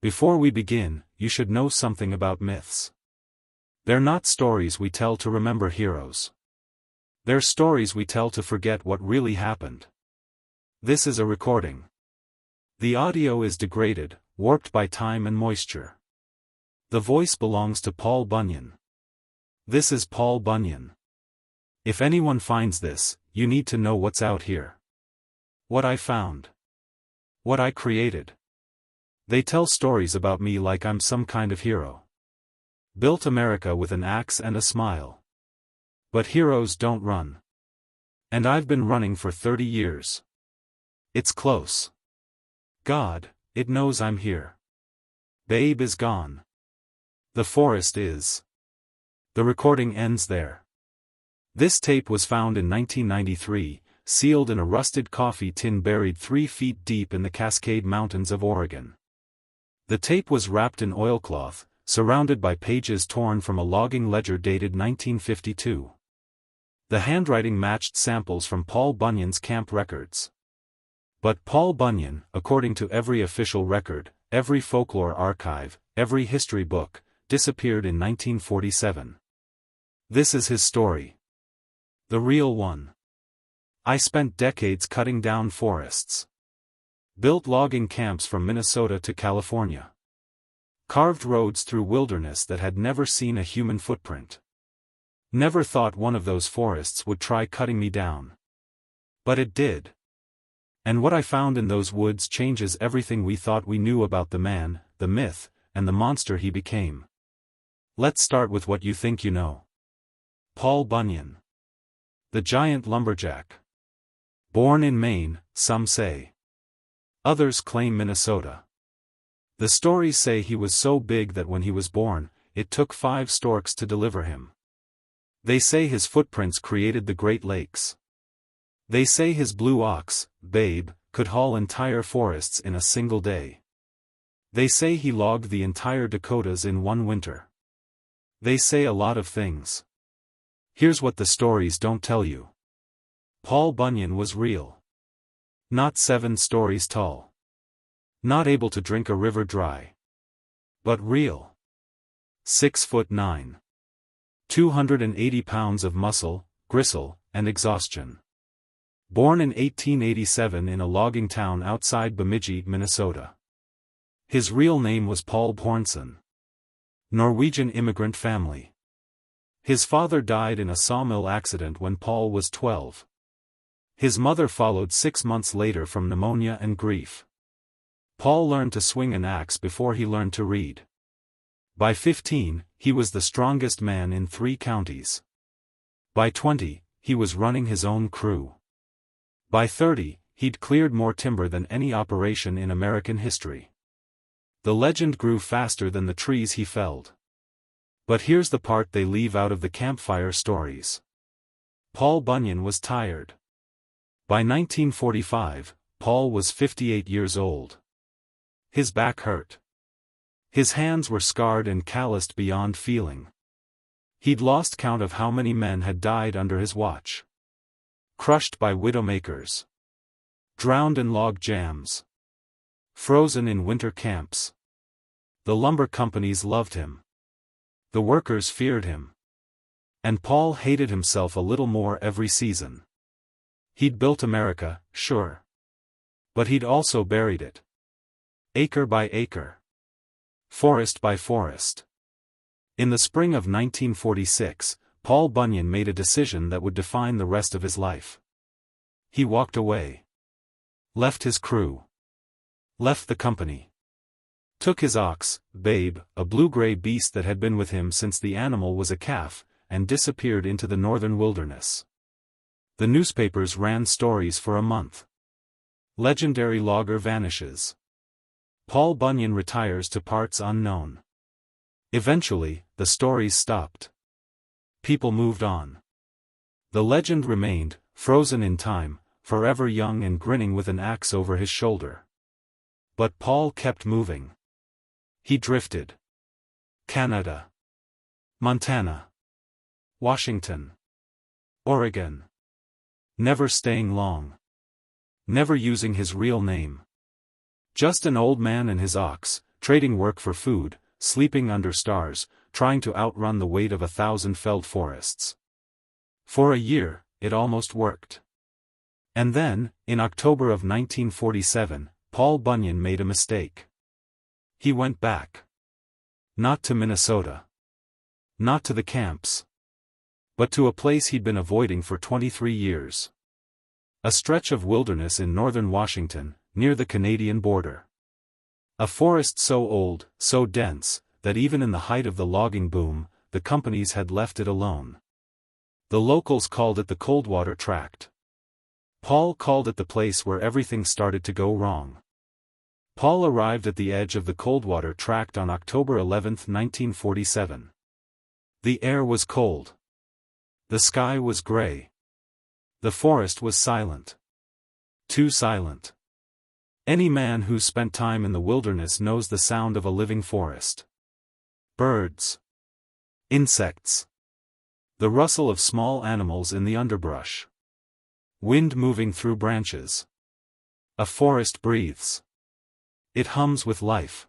Before we begin, you should know something about myths. They're not stories we tell to remember heroes. They're stories we tell to forget what really happened. This is a recording. The audio is degraded, warped by time and moisture. The voice belongs to Paul Bunyan. This is Paul Bunyan. If anyone finds this, you need to know what's out here. What I found. What I created. They tell stories about me like I'm some kind of hero. Built America with an axe and a smile. But heroes don't run. And I've been running for 30 years. It's close. God, it knows I'm here. Babe is gone. The forest is. The recording ends there. This tape was found in 1993, sealed in a rusted coffee tin buried 3 feet deep in the Cascade Mountains of Oregon. The tape was wrapped in oilcloth, surrounded by pages torn from a logging ledger dated 1952. The handwriting matched samples from Paul Bunyan's camp records. But Paul Bunyan, according to every official record, every folklore archive, every history book, disappeared in 1947. This is his story. The real one. I spent decades cutting down forests. Built logging camps from Minnesota to California. Carved roads through wilderness that had never seen a human footprint. Never thought one of those forests would try cutting me down. But it did. And what I found in those woods changes everything we thought we knew about the man, the myth, and the monster he became. Let's start with what you think you know. Paul Bunyan. The giant lumberjack. Born in Maine, some say. Others claim Minnesota. The stories say he was so big that when he was born, it took 5 storks to deliver him. They say his footprints created the Great Lakes. They say his blue ox, Babe, could haul entire forests in a single day. They say he logged the entire Dakotas in one winter. They say a lot of things. Here's what the stories don't tell you. Paul Bunyan was real. Not 7 stories tall. Not able to drink a river dry. But real. 6'9". 280 pounds of muscle, gristle, and exhaustion. Born in 1887 in a logging town outside Bemidji, Minnesota. His real name was Paul Bunyan. Norwegian immigrant family. His father died in a sawmill accident when Paul was 12. His mother followed 6 months later from pneumonia and grief. Paul learned to swing an axe before he learned to read. By 15, he was the strongest man in 3 counties. By 20, he was running his own crew. By 30, he'd cleared more timber than any operation in American history. The legend grew faster than the trees he felled. But here's the part they leave out of the campfire stories. Paul Bunyan was tired. By 1945, Paul was 58 years old. His back hurt. His hands were scarred and calloused beyond feeling. He'd lost count of how many men had died under his watch. Crushed by widowmakers. Drowned in log jams. Frozen in winter camps. The lumber companies loved him. The workers feared him. And Paul hated himself a little more every season. He'd built America, sure. But he'd also buried it. Acre by acre. Forest by forest. In the spring of 1946, Paul Bunyan made a decision that would define the rest of his life. He walked away. Left his crew. Left the company. Took his ox, Babe, a blue-gray beast that had been with him since the animal was a calf, and disappeared into the northern wilderness. The newspapers ran stories for a month. Legendary logger vanishes. Paul Bunyan retires to parts unknown. Eventually, the stories stopped. People moved on. The legend remained, frozen in time, forever young and grinning with an axe over his shoulder. But Paul kept moving. He drifted. Canada. Montana. Washington. Oregon. Never staying long. Never using his real name. Just an old man and his ox, trading work for food, sleeping under stars, trying to outrun the weight of 1,000 felled forests. For a year, it almost worked. And then, in October of 1947, Paul Bunyan made a mistake. He went back. Not to Minnesota. Not to the camps. But to a place he'd been avoiding for 23 years. A stretch of wilderness in northern Washington, near the Canadian border. A forest so old, so dense, that even in the height of the logging boom, the companies had left it alone. The locals called it the Coldwater Tract. Paul called it the place where everything started to go wrong. Paul arrived at the edge of the Coldwater Tract on October 11, 1947. The air was cold. The sky was gray. The forest was silent. Too silent. Any man who's spent time in the wilderness knows the sound of a living forest. Birds. Insects. The rustle of small animals in the underbrush. Wind moving through branches. A forest breathes. It hums with life.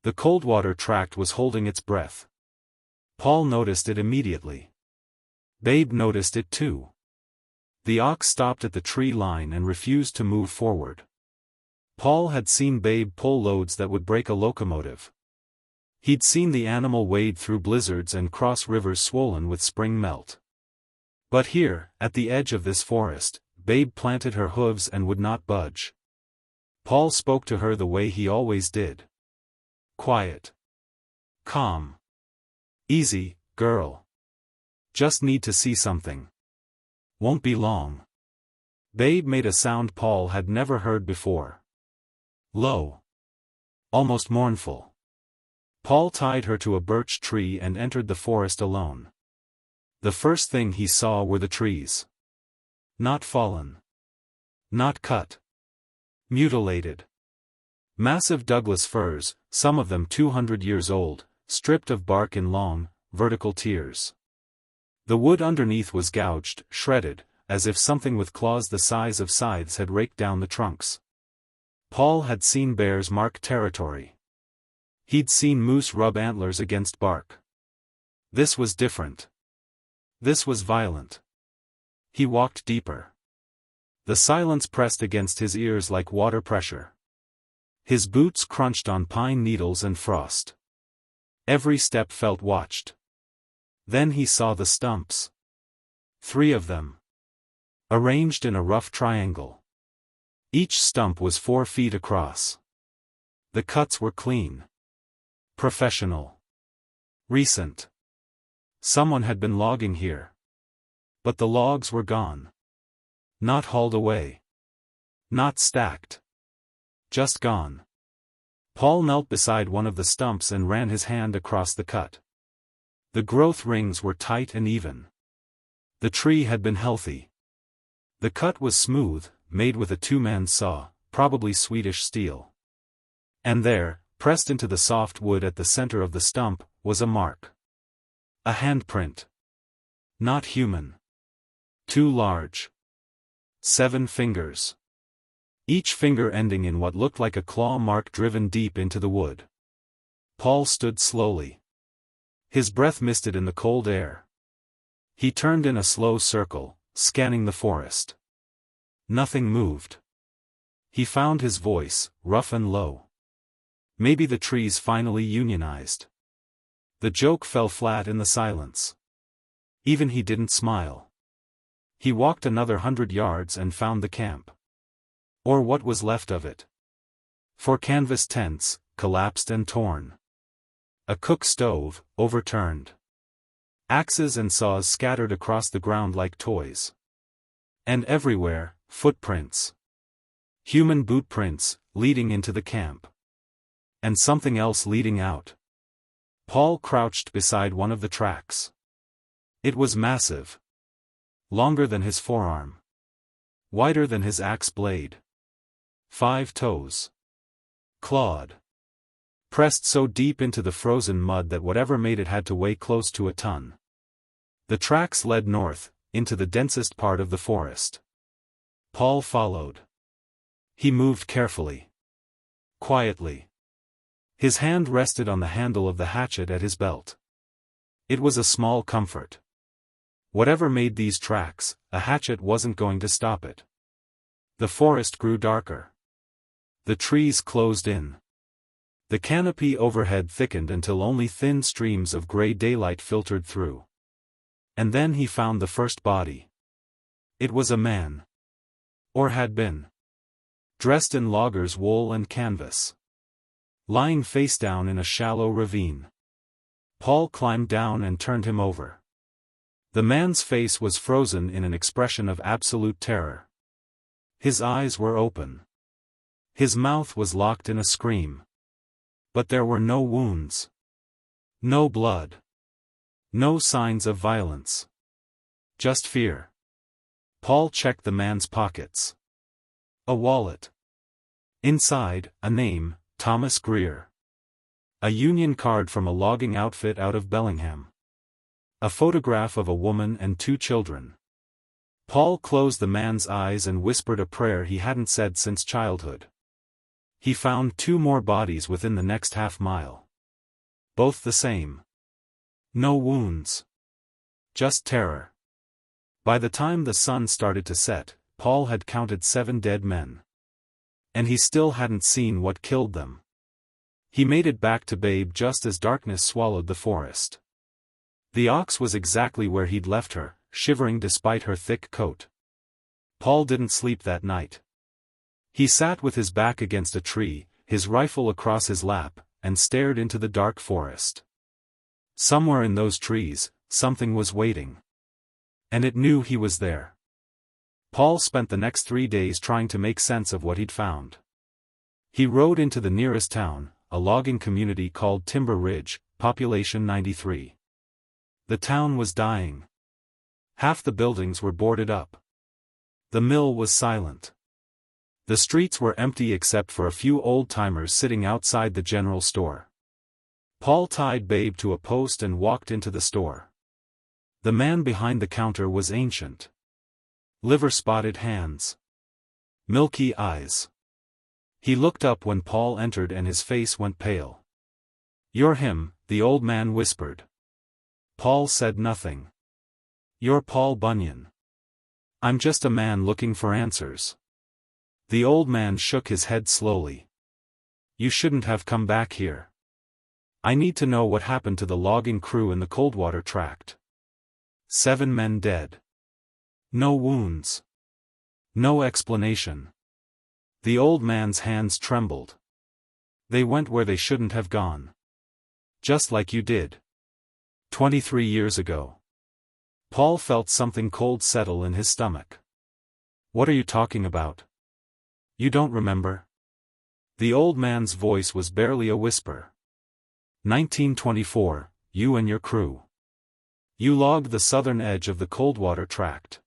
The Coldwater Tract was holding its breath. Paul noticed it immediately. Babe noticed it too. The ox stopped at the tree line and refused to move forward. Paul had seen Babe pull loads that would break a locomotive. He'd seen the animal wade through blizzards and cross rivers swollen with spring melt. But here, at the edge of this forest, Babe planted her hooves and would not budge. Paul spoke to her the way he always did. Quiet. Calm. Easy, girl. Just need to see something. Won't be long. Babe made a sound Paul had never heard before. Low. Almost mournful. Paul tied her to a birch tree and entered the forest alone. The first thing he saw were the trees. Not fallen. Not cut. Mutilated. Massive Douglas firs, some of them 200 years old, stripped of bark in long, vertical tiers. The wood underneath was gouged, shredded, as if something with claws the size of scythes had raked down the trunks. Paul had seen bears mark territory. He'd seen moose rub antlers against bark. This was different. This was violent. He walked deeper. The silence pressed against his ears like water pressure. His boots crunched on pine needles and frost. Every step felt watched. Then he saw the stumps. 3 of them. Arranged in a rough triangle. Each stump was 4 feet across. The cuts were clean. Professional. Recent. Someone had been logging here. But the logs were gone. Not hauled away. Not stacked. Just gone. Paul knelt beside one of the stumps and ran his hand across the cut. The growth rings were tight and even. The tree had been healthy. The cut was smooth, made with a 2-man saw, probably Swedish steel. And there, pressed into the soft wood at the center of the stump, was a mark. A handprint. Not human. Too large. 7 fingers. Each finger ending in what looked like a claw mark driven deep into the wood. Paul stood slowly. His breath misted in the cold air. He turned in a slow circle, scanning the forest. Nothing moved. He found his voice, rough and low. Maybe the trees finally unionized. The joke fell flat in the silence. Even he didn't smile. He walked another 100 yards and found the camp. Or what was left of it. 4 canvas tents, collapsed and torn. A cook stove, overturned. Axes and saws scattered across the ground like toys. And everywhere, footprints. Human boot prints, leading into the camp. And something else leading out. Paul crouched beside one of the tracks. It was massive. Longer than his forearm. Wider than his axe blade. 5 toes. Clawed. Pressed so deep into the frozen mud that whatever made it had to weigh close to a ton. The tracks led north, into the densest part of the forest. Paul followed. He moved carefully. Quietly. His hand rested on the handle of the hatchet at his belt. It was a small comfort. Whatever made these tracks, a hatchet wasn't going to stop it. The forest grew darker. The trees closed in. The canopy overhead thickened until only thin streams of gray daylight filtered through. And then he found the first body. It was a man. Or had been. Dressed in logger's wool and canvas. Lying face down in a shallow ravine. Paul climbed down and turned him over. The man's face was frozen in an expression of absolute terror. His eyes were open. His mouth was locked in a scream. But there were no wounds. No blood. No signs of violence. Just fear. Paul checked the man's pockets. A wallet. Inside, a name, Thomas Greer. A union card from a logging outfit out of Bellingham. A photograph of a woman and 2 children. Paul closed the man's eyes and whispered a prayer he hadn't said since childhood. He found 2 more bodies within the next half-mile. Both the same. No wounds. Just terror. By the time the sun started to set, Paul had counted 7 dead men. And he still hadn't seen what killed them. He made it back to Babe just as darkness swallowed the forest. The ox was exactly where he'd left her, shivering despite her thick coat. Paul didn't sleep that night. He sat with his back against a tree, his rifle across his lap, and stared into the dark forest. Somewhere in those trees, something was waiting. And it knew he was there. Paul spent the next 3 days trying to make sense of what he'd found. He rode into the nearest town, a logging community called Timber Ridge, population 93. The town was dying. Half the buildings were boarded up. The mill was silent. The streets were empty except for a few old-timers sitting outside the general store. Paul tied Babe to a post and walked into the store. The man behind the counter was ancient. Liver-spotted hands. Milky eyes. He looked up when Paul entered and his face went pale. "You're him," the old man whispered. Paul said nothing. "You're Paul Bunyan." "I'm just a man looking for answers." The old man shook his head slowly. "You shouldn't have come back here. I need to know what happened to the logging crew in the Coldwater Tract. 7 men dead. No wounds. No explanation." The old man's hands trembled. "They went where they shouldn't have gone. Just like you did. 23 years ago." Paul felt something cold settle in his stomach. "What are you talking about? You don't remember?" The old man's voice was barely a whisper. 1924, you and your crew. You logged the southern edge of the Coldwater Tract.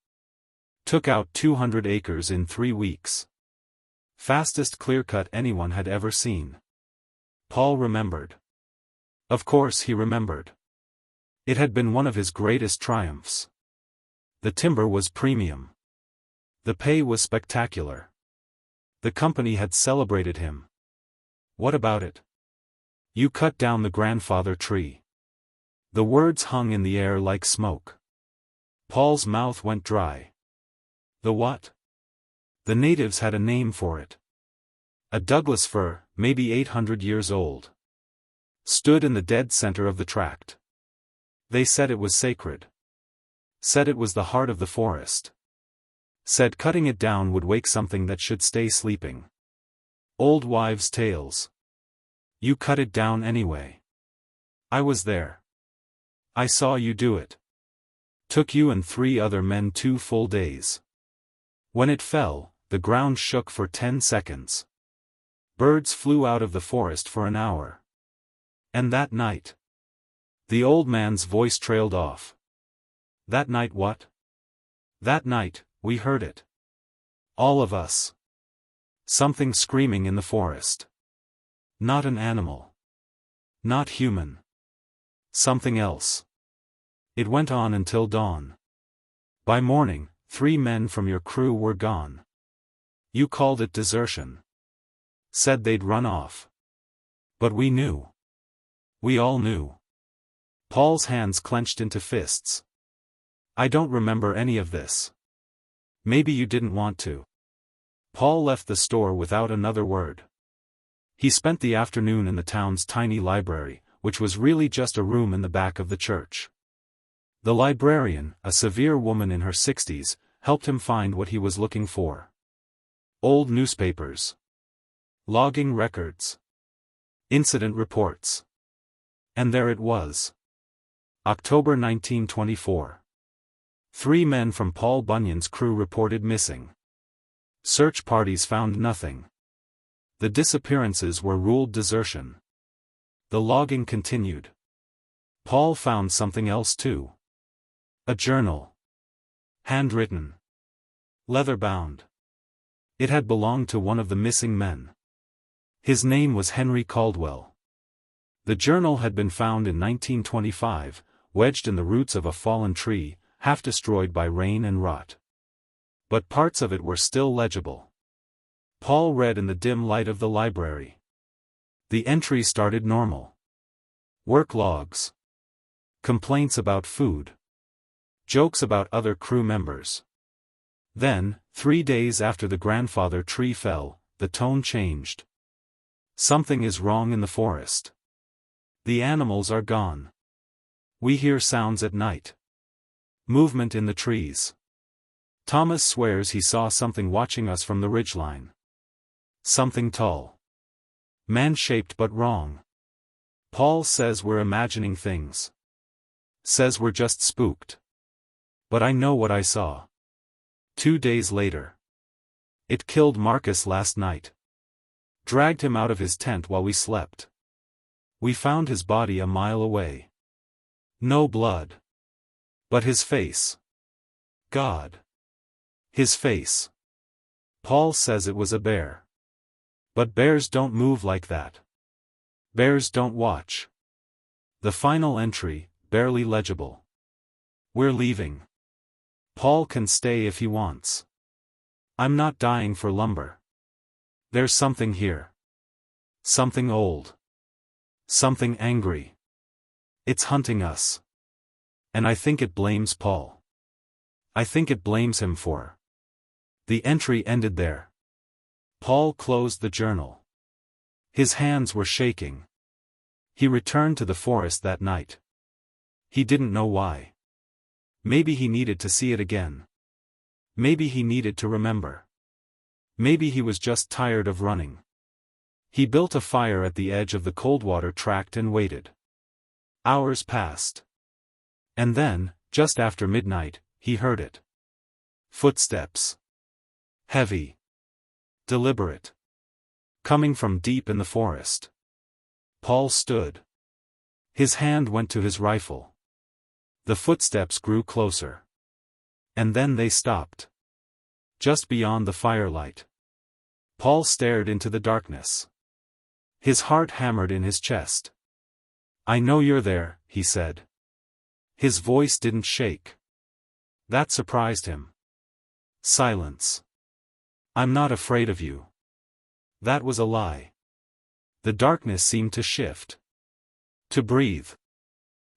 Took out 200 acres in 3 weeks. Fastest clear-cut anyone had ever seen. Paul remembered. Of course he remembered. It had been one of his greatest triumphs. The timber was premium. The pay was spectacular. The company had celebrated him. What about it? You cut down the grandfather tree. The words hung in the air like smoke. Paul's mouth went dry. The what? The natives had a name for it. A Douglas fir, maybe 800 years old. Stood in the dead center of the tract. They said it was sacred. Said it was the heart of the forest. Said cutting it down would wake something that should stay sleeping. Old wives' tales. You cut it down anyway. I was there. I saw you do it. Took you and 3 other men 2 full days. When it fell, the ground shook for 10 seconds. Birds flew out of the forest for an hour. And that night. The old man's voice trailed off. That night what? That night, we heard it. All of us. Something screaming in the forest. Not an animal. Not human. Something else. It went on until dawn. By morning, 3 men from your crew were gone. You called it desertion. Said they'd run off. But we knew. We all knew. Paul's hands clenched into fists. I don't remember any of this. Maybe you didn't want to. Paul left the store without another word. He spent the afternoon in the town's tiny library, which was really just a room in the back of the church. The librarian, a severe woman in her 60s, helped him find what he was looking for. Old newspapers. Logging records. Incident reports. And there it was. October 1924. 3 men from Paul Bunyan's crew reported missing. Search parties found nothing. The disappearances were ruled desertion. The logging continued. Paul found something else too. A journal. Handwritten. Leather-bound. It had belonged to one of the missing men. His name was Henry Caldwell. The journal had been found in 1925, wedged in the roots of a fallen tree, half destroyed by rain and rot. But parts of it were still legible. Paul read in the dim light of the library. The entry started normal. Work logs. Complaints about food. Jokes about other crew members. Then, 3 days after the grandfather tree fell, the tone changed. Something is wrong in the forest. The animals are gone. We hear sounds at night. Movement in the trees. Thomas swears he saw something watching us from the ridgeline. Something tall. Man-shaped but wrong. Paul says we're imagining things. Says we're just spooked. But I know what I saw. 2 days later. It killed Marcus last night. Dragged him out of his tent while we slept. We found his body a mile away. No blood. But his face. God. His face. Paul says it was a bear. But bears don't move like that. Bears don't watch. The final entry, barely legible. We're leaving. Paul can stay if he wants. I'm not dying for lumber. There's something here. Something old. Something angry. It's hunting us. And I think it blames Paul. I think it blames him for. The entry ended there. Paul closed the journal. His hands were shaking. He returned to the forest that night. He didn't know why. Maybe he needed to see it again. Maybe he needed to remember. Maybe he was just tired of running. He built a fire at the edge of the Coldwater tract and waited. Hours passed. And then, just after midnight, he heard it. Footsteps. Heavy. Deliberate. Coming from deep in the forest. Paul stood. His hand went to his rifle. The footsteps grew closer. And then they stopped. Just beyond the firelight. Paul stared into the darkness. His heart hammered in his chest. I know you're there, he said. His voice didn't shake. That surprised him. Silence. I'm not afraid of you. That was a lie. The darkness seemed to shift. To breathe.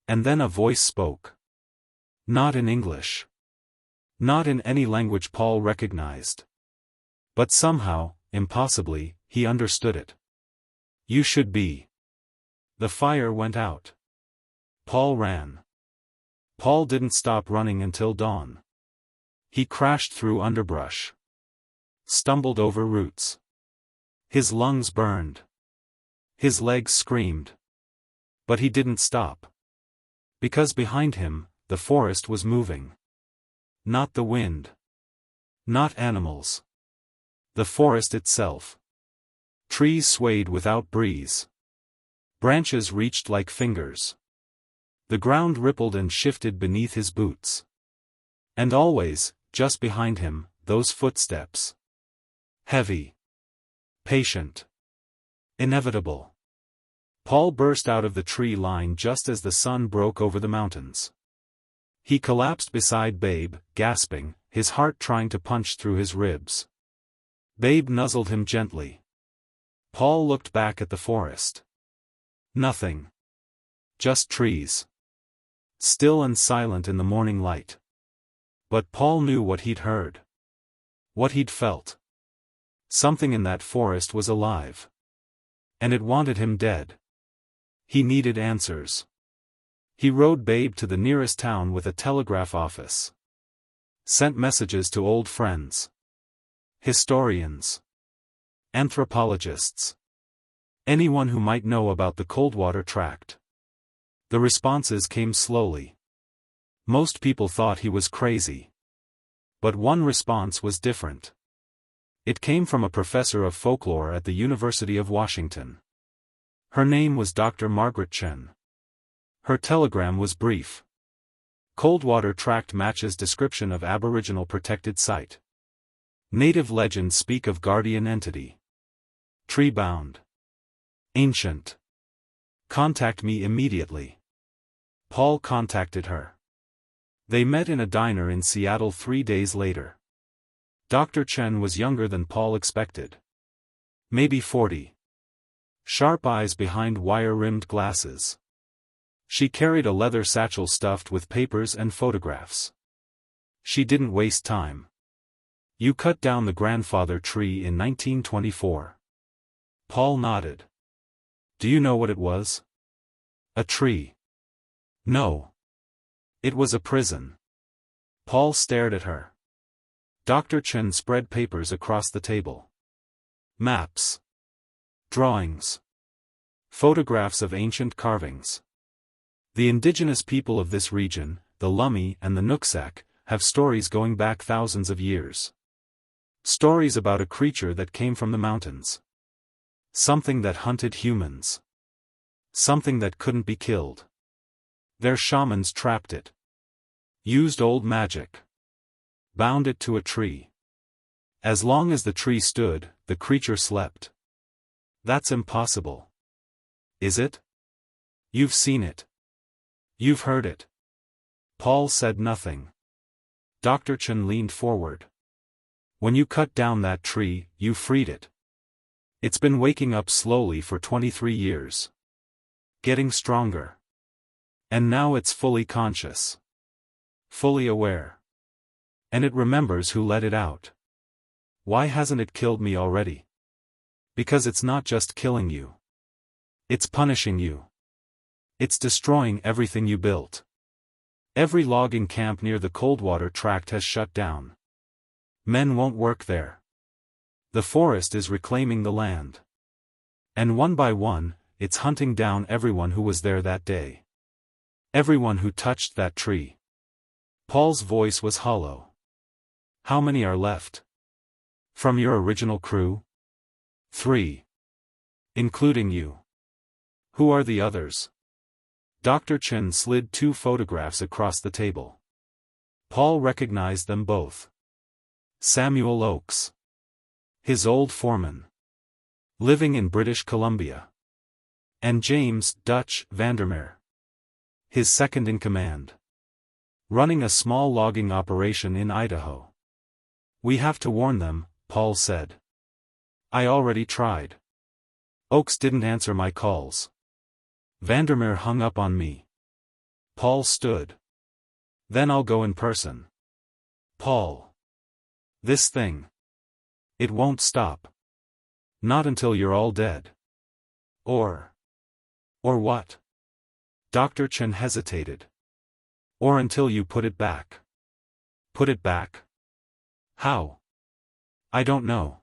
And then a voice spoke. Not in English. Not in any language Paul recognized. But somehow, impossibly, he understood it. You should be. The fire went out. Paul ran. Paul didn't stop running until dawn. He crashed through underbrush. Stumbled over roots. His lungs burned. His legs screamed. But he didn't stop. Because behind him, the forest was moving. Not the wind. Not animals. The forest itself. Trees swayed without breeze. Branches reached like fingers. The ground rippled and shifted beneath his boots. And always, just behind him, those footsteps. Heavy. Patient. Inevitable. Paul burst out of the tree line just as the sun broke over the mountains. He collapsed beside Babe, gasping, his heart trying to punch through his ribs. Babe nuzzled him gently. Paul looked back at the forest. Nothing. Just trees. Still and silent in the morning light. But Paul knew what he'd heard. What he'd felt. Something in that forest was alive. And it wanted him dead. He needed answers. He rode Babe to the nearest town with a telegraph office. Sent messages to old friends. Historians. Anthropologists. Anyone who might know about the Coldwater Tract. The responses came slowly. Most people thought he was crazy. But one response was different. It came from a professor of folklore at the University of Washington. Her name was Dr. Margaret Chen. Her telegram was brief. Coldwater Tract matches description of Aboriginal protected site. Native legends speak of guardian entity. Tree-bound. Ancient. Contact me immediately. Paul contacted her. They met in a diner in Seattle 3 days later. Dr. Chen was younger than Paul expected. Maybe 40. Sharp eyes behind wire-rimmed glasses. She carried a leather satchel stuffed with papers and photographs. She didn't waste time. You cut down the grandfather tree in 1924. Paul nodded. Do you know what it was? A tree. No. It was a prison. Paul stared at her. Dr. Chen spread papers across the table. Maps. Drawings. Photographs of ancient carvings. The indigenous people of this region, the Lummi and the Nooksack, have stories going back thousands of years. Stories about a creature that came from the mountains. Something that hunted humans. Something that couldn't be killed. Their shamans trapped it. Used old magic. Bound it to a tree. As long as the tree stood, the creature slept. That's impossible. Is it? You've seen it. You've heard it. Paul said nothing. Dr. Chen leaned forward. When you cut down that tree, you freed it. It's been waking up slowly for 23 years. Getting stronger. And now it's fully conscious. Fully aware. And it remembers who let it out. Why hasn't it killed me already? Because it's not just killing you. It's punishing you. It's destroying everything you built. Every logging camp near the Coldwater Tract has shut down. Men won't work there. The forest is reclaiming the land. And one by one, it's hunting down everyone who was there that day. Everyone who touched that tree. Paul's voice was hollow. How many are left? From your original crew? 3. Including you. Who are the others? Dr. Chen slid 2 photographs across the table. Paul recognized them both. Samuel Oakes. His old foreman. Living in British Columbia. And James Dutch Vandermeer. His second in command. Running a small logging operation in Idaho. We have to warn them, Paul said. I already tried. Oakes didn't answer my calls. Vandermeer hung up on me. Paul stood. Then I'll go in person. Paul. This thing. It won't stop. Not until you're all dead. Or what? Dr. Chen hesitated. Or until you put it back. Put it back? How? I don't know.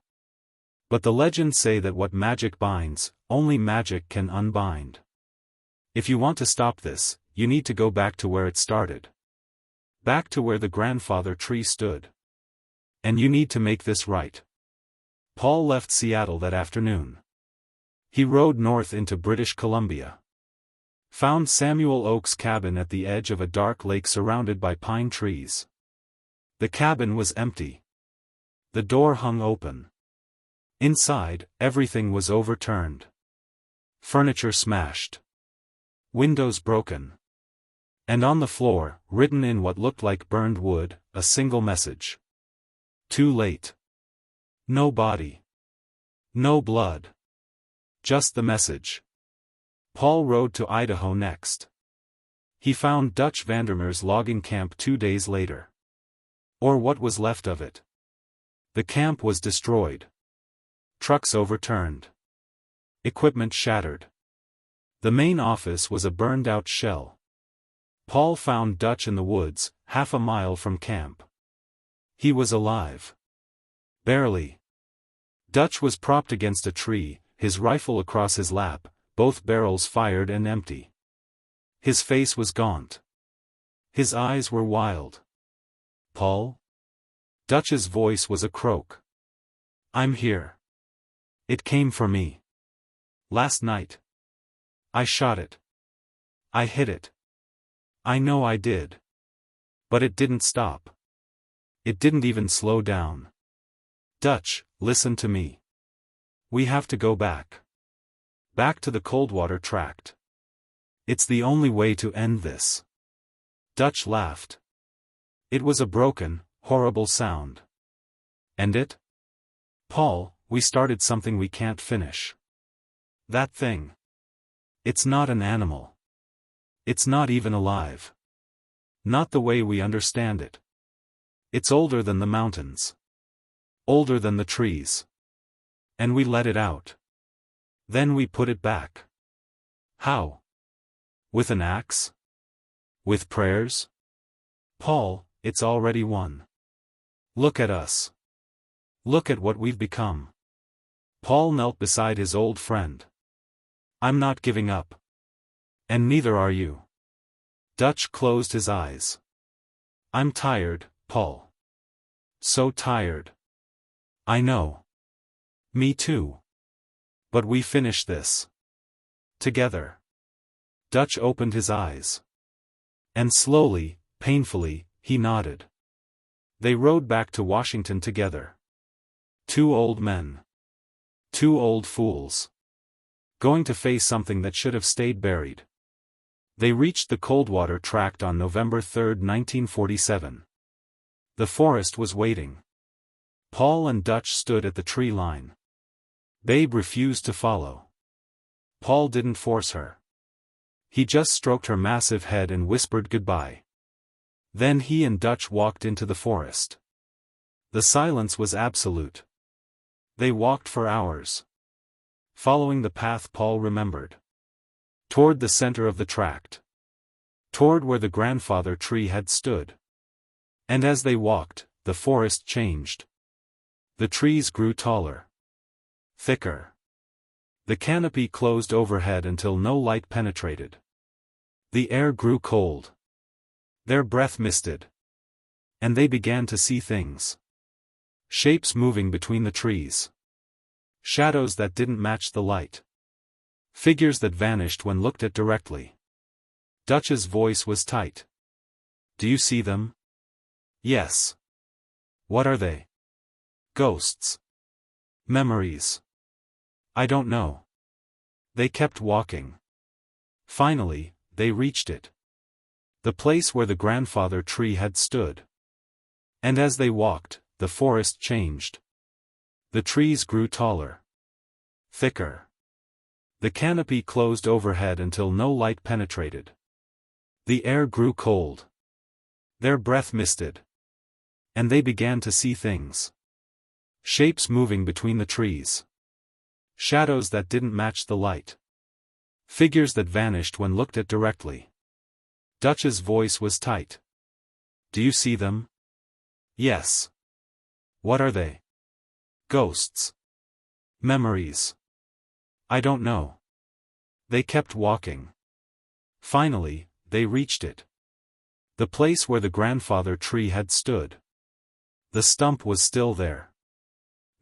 But the legends say that what magic binds, only magic can unbind. If you want to stop this, you need to go back to where it started. Back to where the grandfather tree stood. And you need to make this right. Paul left Seattle that afternoon. He rode north into British Columbia. Found Samuel Oakes' cabin at the edge of a dark lake surrounded by pine trees. The cabin was empty. The door hung open. Inside, everything was overturned. Furniture smashed. Windows broken. And on the floor, written in what looked like burned wood, a single message. Too late. No body. No blood. Just the message. Paul rode to Idaho next. He found Dutch Vandermeer's logging camp 2 days later. Or what was left of it. The camp was destroyed. Trucks overturned. Equipment shattered. The main office was a burned-out shell. Paul found Dutch in the woods, half a mile from camp. He was alive. Barely. Dutch was propped against a tree, his rifle across his lap, both barrels fired and empty. His face was gaunt. His eyes were wild. "Paul?" Dutch's voice was a croak. "I'm here. It came for me. Last night. I shot it. I hit it. I know I did. But it didn't stop. It didn't even slow down. Dutch, listen to me. We have to go back. Back to the Coldwater Tract. It's the only way to end this." Dutch laughed. It was a broken, horrible sound. "End it? Paul, we started something we can't finish. That thing. It's not an animal. It's not even alive. Not the way we understand it. It's older than the mountains. Older than the trees. And we let it out. Then we put it back. How? With an axe? With prayers? Paul, it's already won. Look at us. Look at what we've become." Paul knelt beside his old friend. "I'm not giving up. And neither are you." Dutch closed his eyes. "I'm tired, Paul. So tired. I know. Me too. But we finish this. Together." Dutch opened his eyes. And slowly, painfully, he nodded. They rode back to Washington together. 2 old men. 2 old fools. Going to face something that should have stayed buried. They reached the Coldwater Tract on November 3, 1947. The forest was waiting. Paul and Dutch stood at the tree line. Babe refused to follow. Paul didn't force her. He just stroked her massive head and whispered goodbye. Then he and Dutch walked into the forest. The silence was absolute. They walked for hours. Following the path Paul remembered. Toward the center of the tract. Toward where the grandfather tree had stood. And as they walked, the forest changed. The trees grew taller. Thicker. The canopy closed overhead until no light penetrated. The air grew cold. Their breath misted. And they began to see things. Shapes moving between the trees. Shadows that didn't match the light. Figures that vanished when looked at directly. Dutch's voice was tight. "Do you see them?" "Yes." "What are they?" "Ghosts. Memories." "I don't know." They kept walking. Finally, they reached it. The place where the grandfather tree had stood. And as they walked, the forest changed. The trees grew taller. Thicker. The canopy closed overhead until no light penetrated. The air grew cold. Their breath misted. And they began to see things. Shapes moving between the trees. Shadows that didn't match the light. Figures that vanished when looked at directly. Dutch's voice was tight. "Do you see them?" "Yes." "What are they?" "Ghosts. Memories." "I don't know." They kept walking. Finally, they reached it. The place where the grandfather tree had stood. The stump was still there.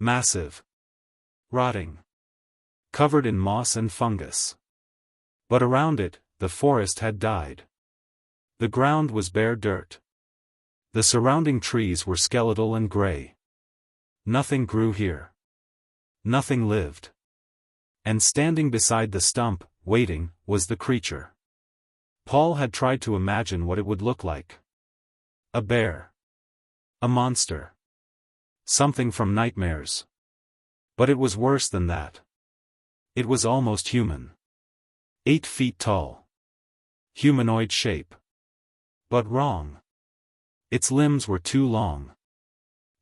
Massive. Rotting. Covered in moss and fungus. But around it, the forest had died. The ground was bare dirt. The surrounding trees were skeletal and gray. Nothing grew here. Nothing lived. And standing beside the stump, waiting, was the creature. Paul had tried to imagine what it would look like. A bear. A monster. Something from nightmares. But it was worse than that. It was almost human. 8 feet tall. Humanoid shape. But wrong. Its limbs were too long.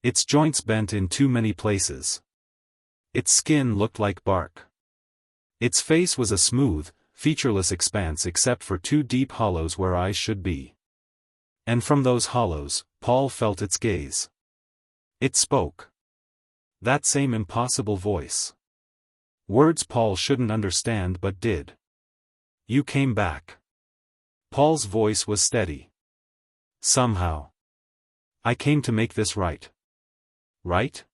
Its joints bent in too many places. Its skin looked like bark. Its face was a smooth, featureless expanse except for 2 deep hollows where eyes should be. And from those hollows, Paul felt its gaze. It spoke. That same impossible voice. Words Paul shouldn't understand but did. You came back. Paul's voice was steady. Somehow. I came to make this right. Right?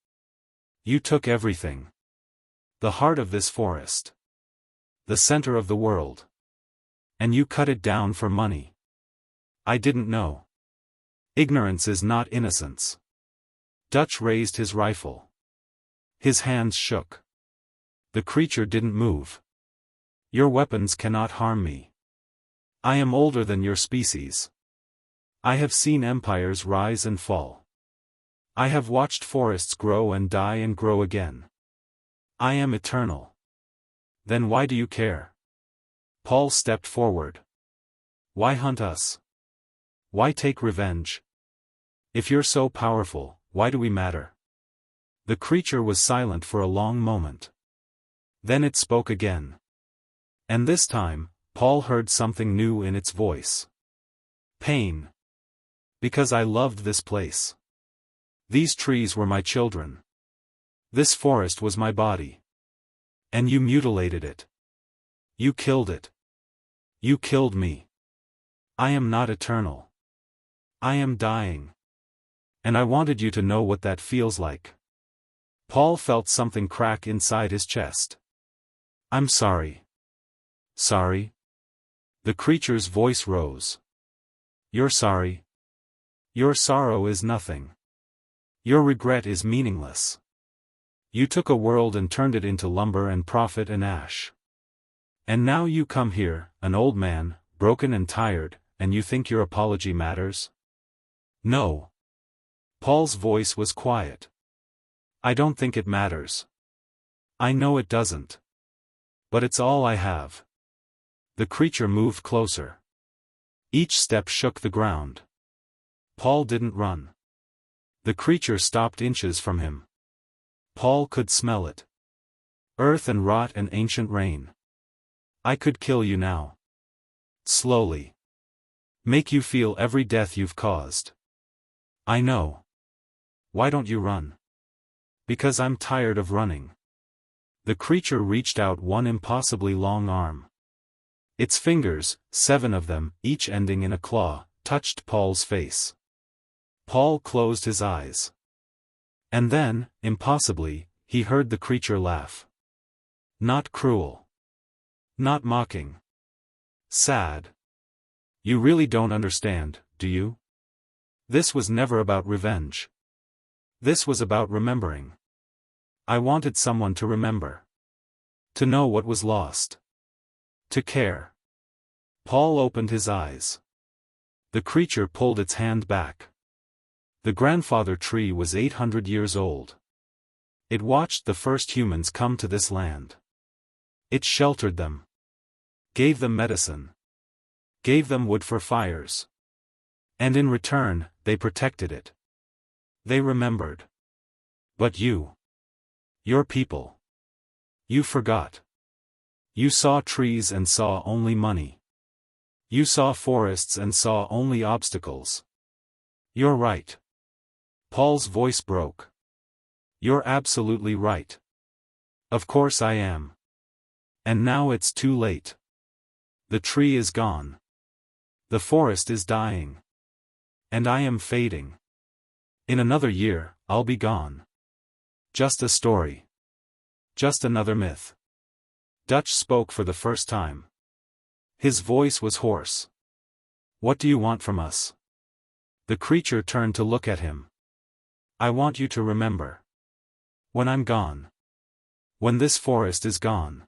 You took everything. The heart of this forest. The center of the world. And you cut it down for money. I didn't know. Ignorance is not innocence. Dutch raised his rifle. His hands shook. The creature didn't move. Your weapons cannot harm me. I am older than your species. I have seen empires rise and fall. I have watched forests grow and die and grow again. I am eternal. Then why do you care? Paul stepped forward. Why hunt us? Why take revenge? If you're so powerful, why do we matter? The creature was silent for a long moment. Then it spoke again. And this time, Paul heard something new in its voice. Pain. Because I loved this place. These trees were my children. This forest was my body. And you mutilated it. You killed it. You killed me. I am not eternal. I am dying. And I wanted you to know what that feels like. Paul felt something crack inside his chest. I'm sorry. Sorry? The creature's voice rose. You're sorry. Your sorrow is nothing. Your regret is meaningless. You took a world and turned it into lumber and profit and ash. And now you come here, an old man, broken and tired, and you think your apology matters? No. Paul's voice was quiet. I don't think it matters. I know it doesn't. But it's all I have. The creature moved closer. Each step shook the ground. Paul didn't run. The creature stopped inches from him. Paul could smell it. Earth and rot and ancient rain. I could kill you now. Slowly. Make you feel every death you've caused. I know. Why don't you run? Because I'm tired of running. The creature reached out one impossibly long arm. Its fingers, 7 of them, each ending in a claw, touched Paul's face. Paul closed his eyes. And then, impossibly, he heard the creature laugh. Not cruel. Not mocking. Sad. You really don't understand, do you? This was never about revenge. This was about remembering. I wanted someone to remember. To know what was lost. To care. Paul opened his eyes. The creature pulled its hand back. The grandfather tree was 800 years old. It watched the first humans come to this land. It sheltered them. Gave them medicine. Gave them wood for fires. And in return, they protected it. They remembered. But you. Your people. You forgot. You saw trees and saw only money. You saw forests and saw only obstacles. You're right. Paul's voice broke. You're absolutely right. Of course I am. And now it's too late. The tree is gone. The forest is dying. And I am fading. In another year, I'll be gone. Just a story. Just another myth. Dutch spoke for the first time. His voice was hoarse. What do you want from us? The creature turned to look at him. I want you to remember. When I'm gone. When this forest is gone.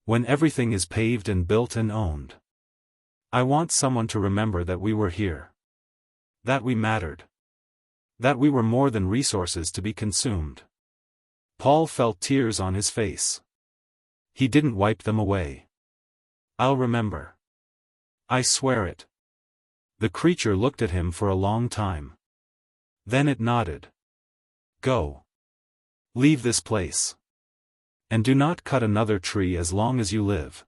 When everything is paved and built and owned. I want someone to remember that we were here. That we mattered. That we were more than resources to be consumed. Paul felt tears on his face. He didn't wipe them away. I'll remember. I swear it. The creature looked at him for a long time. Then it nodded. Go. Leave this place. And do not cut another tree as long as you live.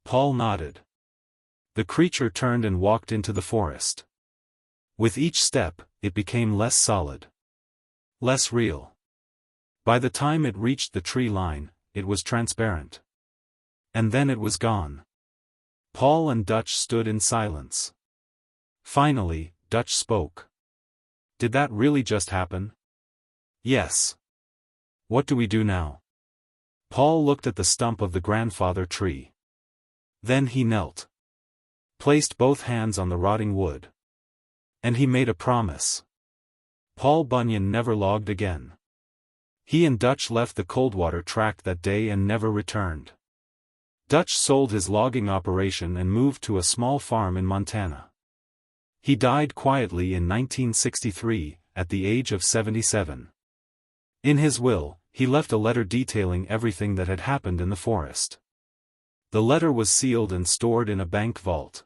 Paul nodded. The creature turned and walked into the forest. With each step, it became less solid. Less real. By the time it reached the tree line, it was transparent. And then it was gone. Paul and Dutch stood in silence. Finally, Dutch spoke. Did that really just happen? Yes. What do we do now? Paul looked at the stump of the grandfather tree. Then he knelt. Placed both hands on the rotting wood. And he made a promise. Paul Bunyan never logged again. He and Dutch left the Coldwater tract that day and never returned. Dutch sold his logging operation and moved to a small farm in Montana. He died quietly in 1963, at the age of 77. In his will, he left a letter detailing everything that had happened in the forest. The letter was sealed and stored in a bank vault.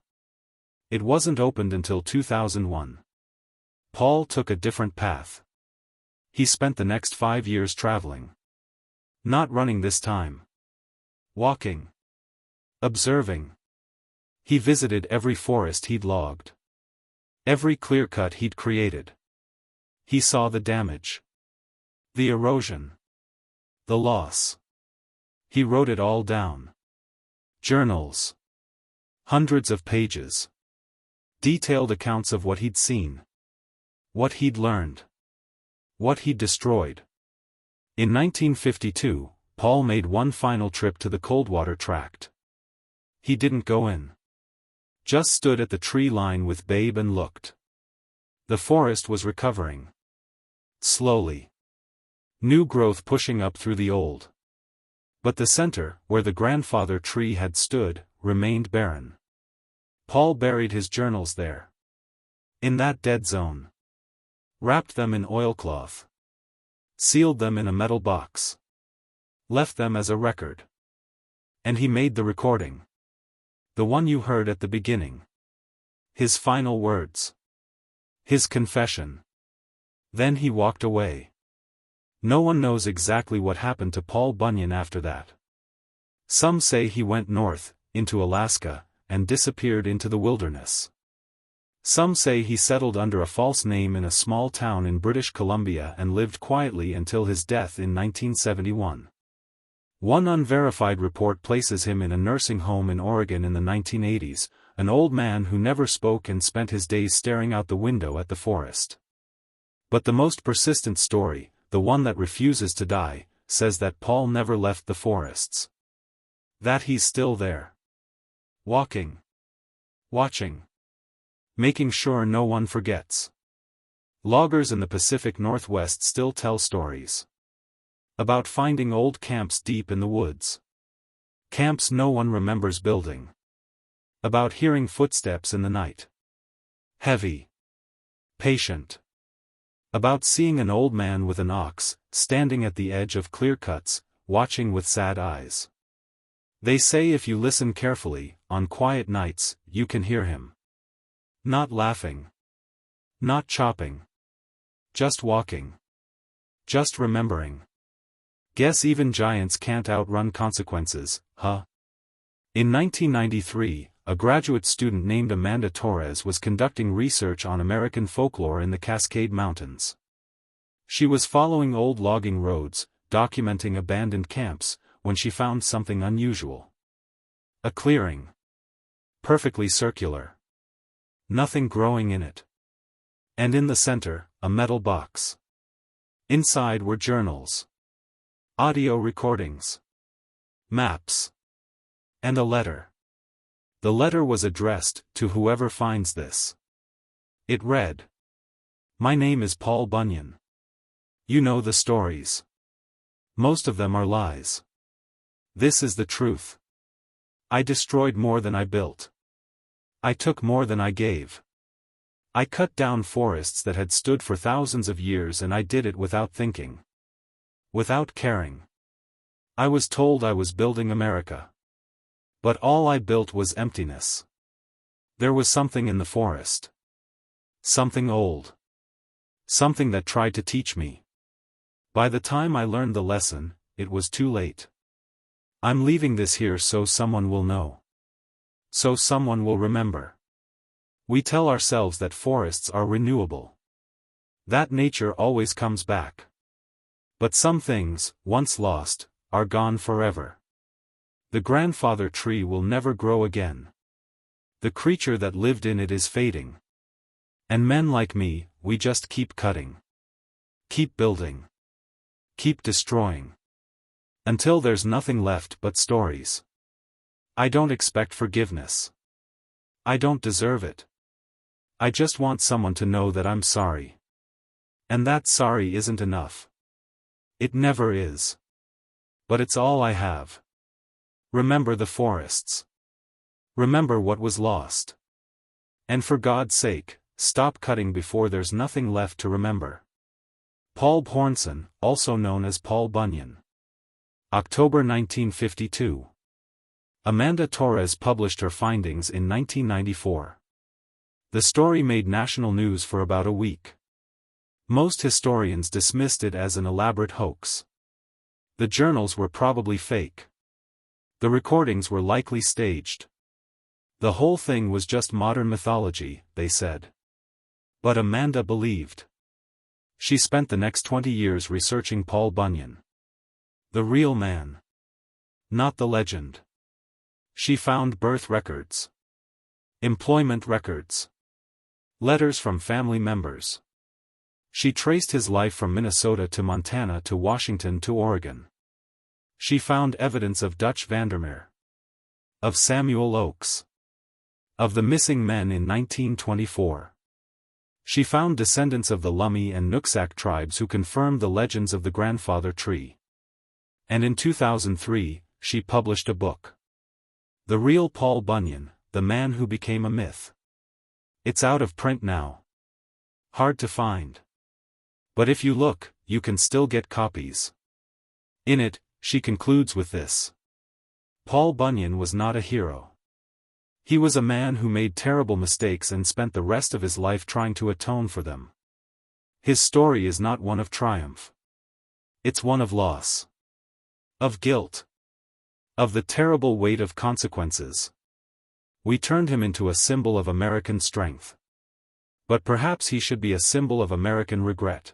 It wasn't opened until 2001. Paul took a different path. He spent the next 5 years traveling. Not running this time. Walking. Observing. He visited every forest he'd logged. Every clear-cut he'd created. He saw the damage. The erosion. The loss. He wrote it all down. Journals. Hundreds of pages. Detailed accounts of what he'd seen. What he'd learned. What he'd destroyed. In 1952, Paul made one final trip to the Coldwater tract. He didn't go in. Just stood at the tree line with Babe and looked. The forest was recovering. Slowly. New growth pushing up through the old. But the center, where the grandfather tree had stood, remained barren. Paul buried his journals there. In that dead zone. Wrapped them in oilcloth. Sealed them in a metal box. Left them as a record. And he made the recording. The one you heard at the beginning. His final words. His confession. Then he walked away. No one knows exactly what happened to Paul Bunyan after that. Some say he went north, into Alaska, and disappeared into the wilderness. Some say he settled under a false name in a small town in British Columbia and lived quietly until his death in 1971. One unverified report places him in a nursing home in Oregon in the 1980s, an old man who never spoke and spent his days staring out the window at the forest. But the most persistent story, the one that refuses to die, says that Paul never left the forests. That he's still there. Walking. Watching. Making sure no one forgets. Loggers in the Pacific Northwest still tell stories. About finding old camps deep in the woods. Camps no one remembers building. About hearing footsteps in the night. Heavy. Patient. About seeing an old man with an ox, standing at the edge of clear cuts, watching with sad eyes. They say if you listen carefully, on quiet nights, you can hear him. Not laughing. Not chopping. Just walking. Just remembering. Guess even giants can't outrun consequences, huh? In 1993, a graduate student named Amanda Torres was conducting research on American folklore in the Cascade Mountains. She was following old logging roads, documenting abandoned camps, when she found something unusual. A clearing. Perfectly circular. Nothing growing in it. And in the center, a metal box. Inside were journals. Audio recordings. Maps. And a letter. The letter was addressed to whoever finds this. It read, "My name is Paul Bunyan. You know the stories. Most of them are lies. This is the truth. I destroyed more than I built. I took more than I gave. I cut down forests that had stood for thousands of years, and I did it without thinking. Without caring. I was told I was building America. But all I built was emptiness. There was something in the forest. Something old. Something that tried to teach me. By the time I learned the lesson, it was too late. I'm leaving this here so someone will know. So someone will remember. We tell ourselves that forests are renewable. That nature always comes back. But some things, once lost, are gone forever. The grandfather tree will never grow again. The creature that lived in it is fading. And men like me, we just keep cutting. Keep building. Keep destroying. Until there's nothing left but stories. I don't expect forgiveness. I don't deserve it. I just want someone to know that I'm sorry. And that sorry isn't enough. It never is. But it's all I have. Remember the forests. Remember what was lost. And for God's sake, stop cutting before there's nothing left to remember. Paul Bunyan, also known as Paul Bunyan. October 1952. Amanda Torres published her findings in 1994. The story made national news for about a week. Most historians dismissed it as an elaborate hoax. The journals were probably fake. The recordings were likely staged. The whole thing was just modern mythology, they said. But Amanda believed. She spent the next 20 years researching Paul Bunyan. The real man. Not the legend. She found birth records. Employment records. Letters from family members. She traced his life from Minnesota to Montana to Washington to Oregon. She found evidence of Dutch Vandermeer. Of Samuel Oakes. Of the missing men in 1924. She found descendants of the Lummi and Nooksack tribes who confirmed the legends of the grandfather tree. And in 2003, she published a book. The Real Paul Bunyan, The Man Who Became a Myth. It's out of print now. Hard to find. But if you look, you can still get copies. In it, she concludes with this. Paul Bunyan was not a hero. He was a man who made terrible mistakes and spent the rest of his life trying to atone for them. His story is not one of triumph. It's one of loss. Of guilt. Of the terrible weight of consequences. We turned him into a symbol of American strength. But perhaps he should be a symbol of American regret.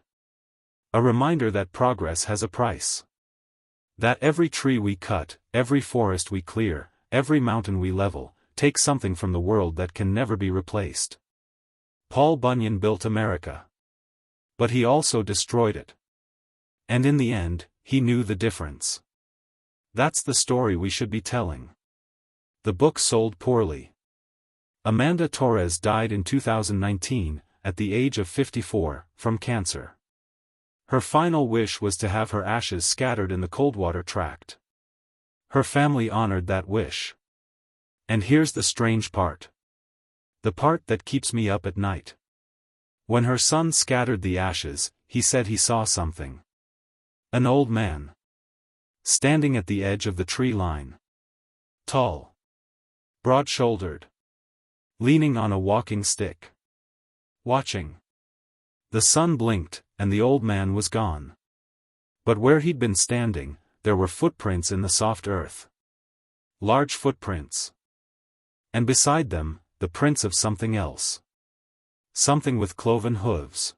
A reminder that progress has a price. That every tree we cut, every forest we clear, every mountain we level, takes something from the world that can never be replaced. Paul Bunyan built America. But he also destroyed it. And in the end, he knew the difference. That's the story we should be telling. The book sold poorly. Amanda Torres died in 2019, at the age of 54, from cancer. Her final wish was to have her ashes scattered in the Coldwater Tract. Her family honored that wish. And here's the strange part. The part that keeps me up at night. When her son scattered the ashes, he said he saw something. An old man. Standing at the edge of the tree line. Tall. Broad-shouldered. Leaning on a walking stick. Watching. The sun blinked, and the old man was gone. But where he'd been standing, there were footprints in the soft earth. Large footprints. And beside them, the prints of something else. Something with cloven hooves.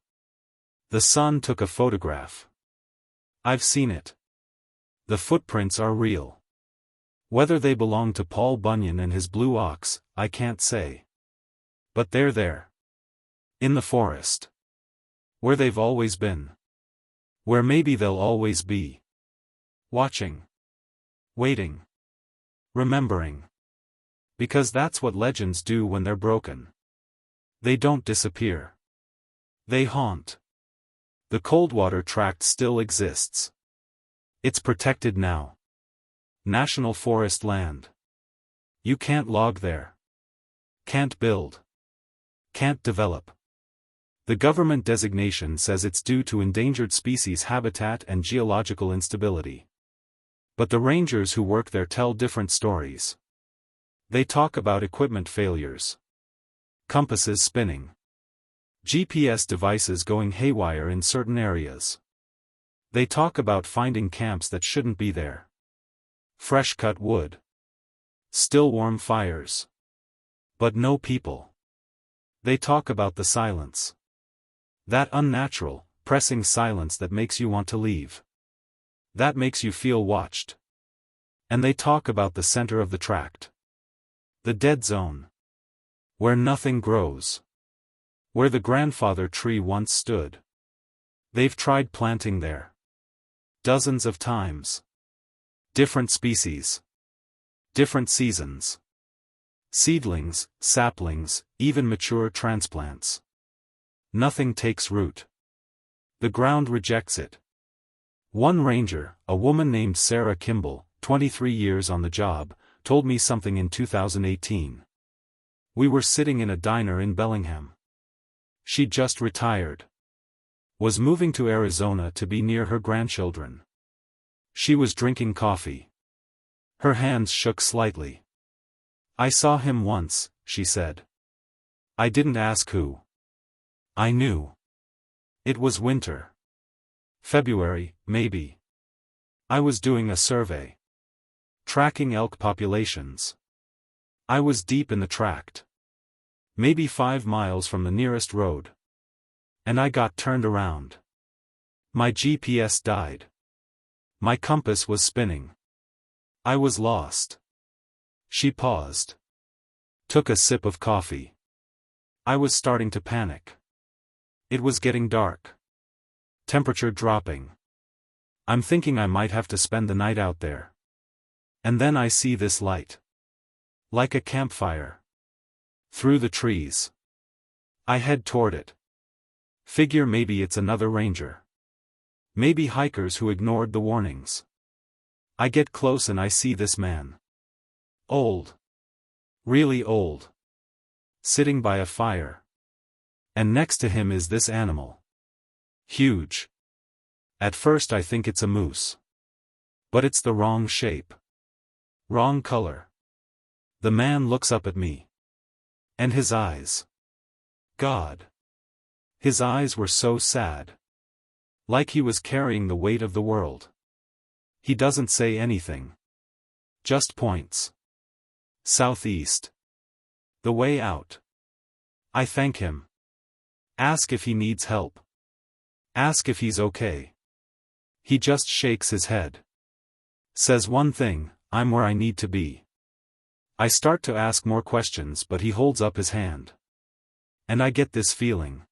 The son took a photograph. I've seen it. The footprints are real. Whether they belong to Paul Bunyan and his blue ox, I can't say. But they're there. In the forest. Where they've always been. Where maybe they'll always be. Watching. Waiting. Remembering. Because that's what legends do when they're broken. They don't disappear. They haunt. The Coldwater Tract still exists. It's protected now. National Forest land. You can't log there. Can't build. Can't develop. The government designation says it's due to endangered species habitat and geological instability. But the rangers who work there tell different stories. They talk about equipment failures, compasses spinning, GPS devices going haywire in certain areas. They talk about finding camps that shouldn't be there, fresh cut wood, still warm fires. But no people. They talk about the silence. That unnatural, pressing silence that makes you want to leave. That makes you feel watched. And they talk about the center of the tract. The dead zone. Where nothing grows. Where the grandfather tree once stood. They've tried planting there. Dozens of times. Different species. Different seasons. Seedlings, saplings, even mature transplants. Nothing takes root. The ground rejects it. One ranger, a woman named Sarah Kimball, 23 years on the job, told me something in 2018. We were sitting in a diner in Bellingham. She'd just retired. Was moving to Arizona to be near her grandchildren. She was drinking coffee. Her hands shook slightly. I saw him once, she said. I didn't ask who. I knew. It was winter. February, maybe. I was doing a survey. Tracking elk populations. I was deep in the tract. Maybe 5 miles from the nearest road. And I got turned around. My GPS died. My compass was spinning. I was lost. She paused. Took a sip of coffee. I was starting to panic. It was getting dark. Temperature dropping. I'm thinking I might have to spend the night out there. And then I see this light. Like a campfire. Through the trees. I head toward it. Figure maybe it's another ranger. Maybe hikers who ignored the warnings. I get close and I see this man. Old. Really old. Sitting by a fire. And next to him is this animal. Huge. At first I think it's a moose. But it's the wrong shape. Wrong color. The man looks up at me. And his eyes. God. His eyes were so sad. Like he was carrying the weight of the world. He doesn't say anything. Just points. Southeast. The way out. I thank him. Ask if he needs help. Ask if he's okay. He just shakes his head. Says one thing, I'm where I need to be. I start to ask more questions but he holds up his hand. And I get this feeling.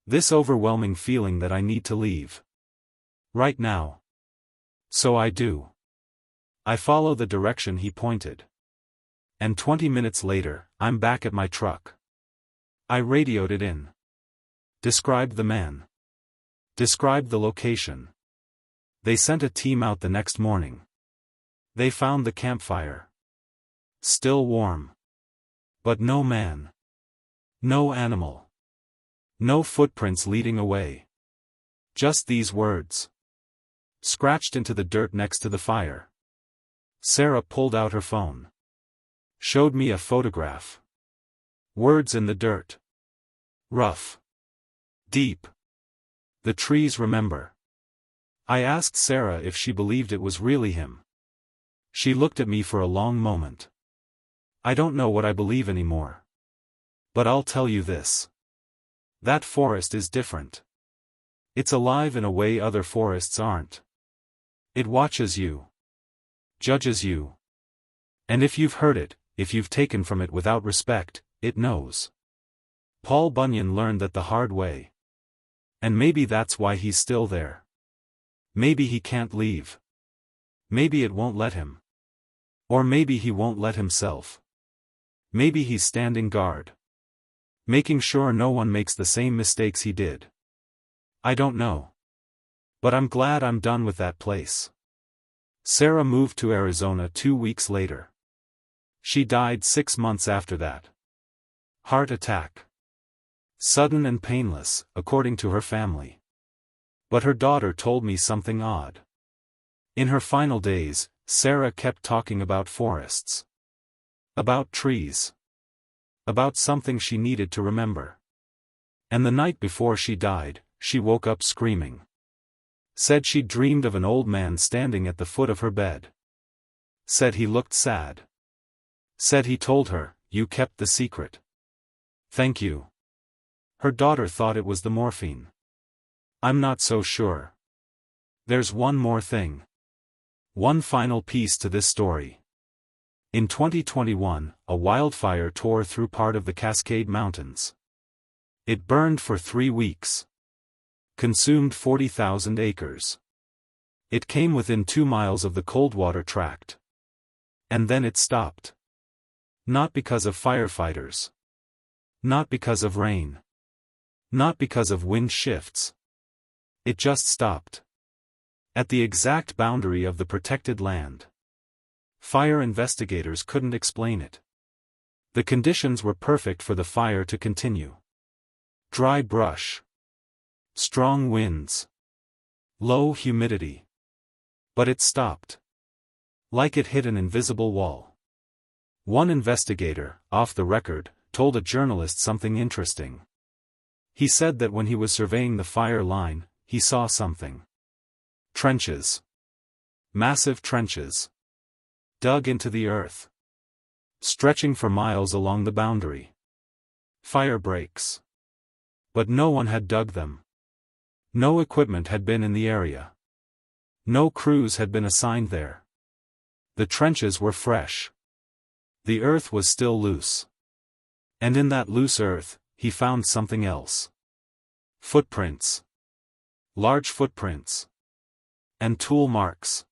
This overwhelming feeling that I need to leave. Right now. So I do. I follow the direction he pointed. And 20 minutes later, I'm back at my truck. I radioed it in. Described the man. Described the location. They sent a team out the next morning. They found the campfire. Still warm. But no man. No animal. No footprints leading away. Just these words. Scratched into the dirt next to the fire. Sarah pulled out her phone. Showed me a photograph. Words in the dirt. Rough. Deep. The trees remember. I asked Sarah if she believed it was really him. She looked at me for a long moment. I don't know what I believe anymore. But I'll tell you this. That forest is different. It's alive in a way other forests aren't. It watches you. Judges you. And if you've hurt it, if you've taken from it without respect, it knows. Paul Bunyan learned that the hard way. And maybe that's why he's still there. Maybe he can't leave. Maybe it won't let him. Or maybe he won't let himself. Maybe he's standing guard. Making sure no one makes the same mistakes he did. I don't know. But I'm glad I'm done with that place. Sarah moved to Arizona 2 weeks later. She died 6 months after that. Heart attack. Sudden and painless, according to her family. But her daughter told me something odd. In her final days, Sarah kept talking about forests. About trees. About something she needed to remember. And the night before she died, she woke up screaming. Said she dreamed of an old man standing at the foot of her bed. Said he looked sad. Said he told her, "You kept the secret. Thank you." Her daughter thought it was the morphine. I'm not so sure. There's one more thing. One final piece to this story. In 2021, a wildfire tore through part of the Cascade Mountains. It burned for 3 weeks. Consumed 40,000 acres. It came within 2 miles of the Coldwater Tract. And then it stopped. Not because of firefighters. Not because of rain. Not because of wind shifts. It just stopped. At the exact boundary of the protected land. Fire investigators couldn't explain it. The conditions were perfect for the fire to continue. Dry brush. Strong winds. Low humidity. But it stopped. Like it hit an invisible wall. One investigator, off the record, told a journalist something interesting. He said that when he was surveying the fire line, he saw something. Trenches. Massive trenches. Dug into the earth. Stretching for miles along the boundary. Fire breaks. But no one had dug them. No equipment had been in the area. No crews had been assigned there. The trenches were fresh. The earth was still loose. And in that loose earth, he found something else. Footprints. Large footprints. And tool marks.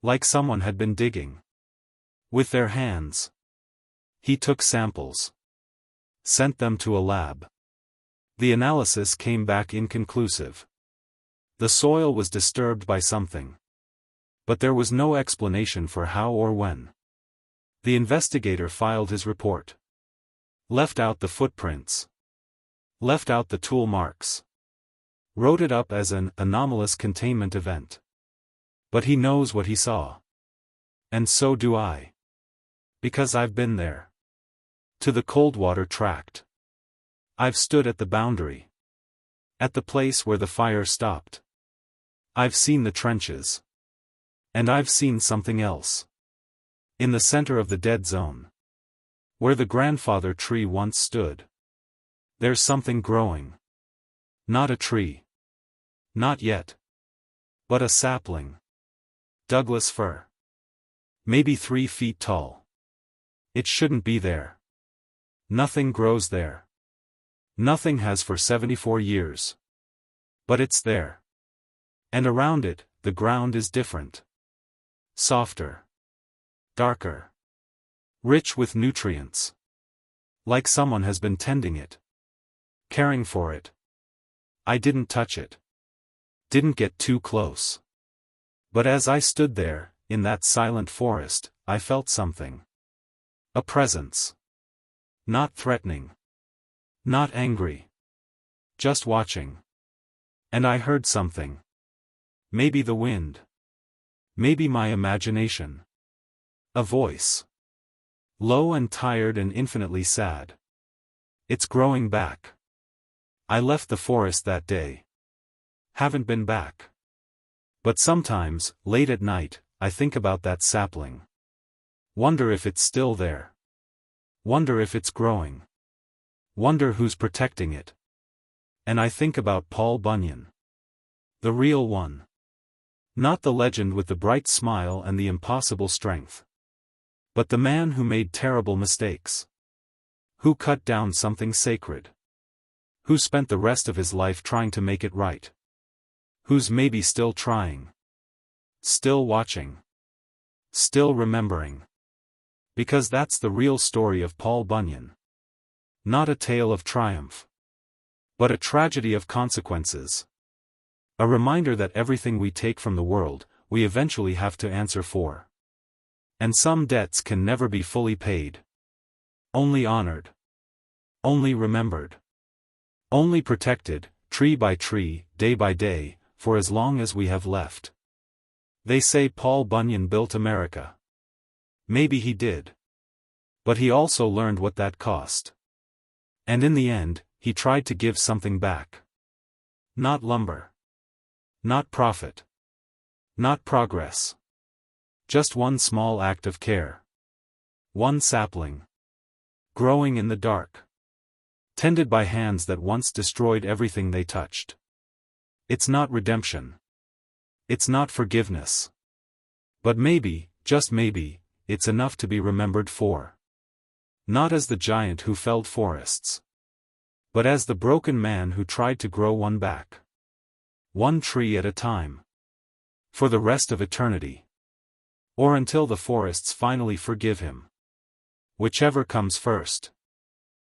Like someone had been digging. With their hands. He took samples. Sent them to a lab. The analysis came back inconclusive. The soil was disturbed by something. But there was no explanation for how or when. The investigator filed his report. Left out the footprints. Left out the tool marks. Wrote it up as an anomalous containment event. But he knows what he saw. And so do I. Because I've been there. To the Coldwater Tract. I've stood at the boundary. At the place where the fire stopped. I've seen the trenches. And I've seen something else. In the center of the dead zone. Where the grandfather tree once stood. There's something growing. Not a tree. Not yet. But a sapling. Douglas fir. Maybe 3 feet tall. It shouldn't be there. Nothing grows there. Nothing has for 74 years. But it's there. And around it, the ground is different. Softer. Darker. Rich with nutrients. Like someone has been tending it. Caring for it. I didn't touch it. Didn't get too close. But as I stood there, in that silent forest, I felt something. A presence. Not threatening. Not angry. Just watching. And I heard something. Maybe the wind. Maybe my imagination. A voice. Low and tired and infinitely sad. It's growing back. I left the forest that day. Haven't been back. But sometimes, late at night, I think about that sapling. Wonder if it's still there. Wonder if it's growing. Wonder who's protecting it. And I think about Paul Bunyan. The real one. Not the legend with the bright smile and the impossible strength. But the man who made terrible mistakes. Who cut down something sacred. Who spent the rest of his life trying to make it right. Who's maybe still trying. Still watching. Still remembering. Because that's the real story of Paul Bunyan. Not a tale of triumph. But a tragedy of consequences. A reminder that everything we take from the world, we eventually have to answer for. And some debts can never be fully paid. Only honored. Only remembered. Only protected, tree by tree, day by day, for as long as we have left. They say Paul Bunyan built America. Maybe he did. But he also learned what that cost. And in the end, he tried to give something back. Not lumber. Not profit. Not progress. Just one small act of care. One sapling. Growing in the dark. Tended by hands that once destroyed everything they touched. It's not redemption. It's not forgiveness. But maybe, just maybe, it's enough to be remembered for. Not as the giant who felled forests. But as the broken man who tried to grow one back. One tree at a time. For the rest of eternity. Or until the forests finally forgive him. Whichever comes first.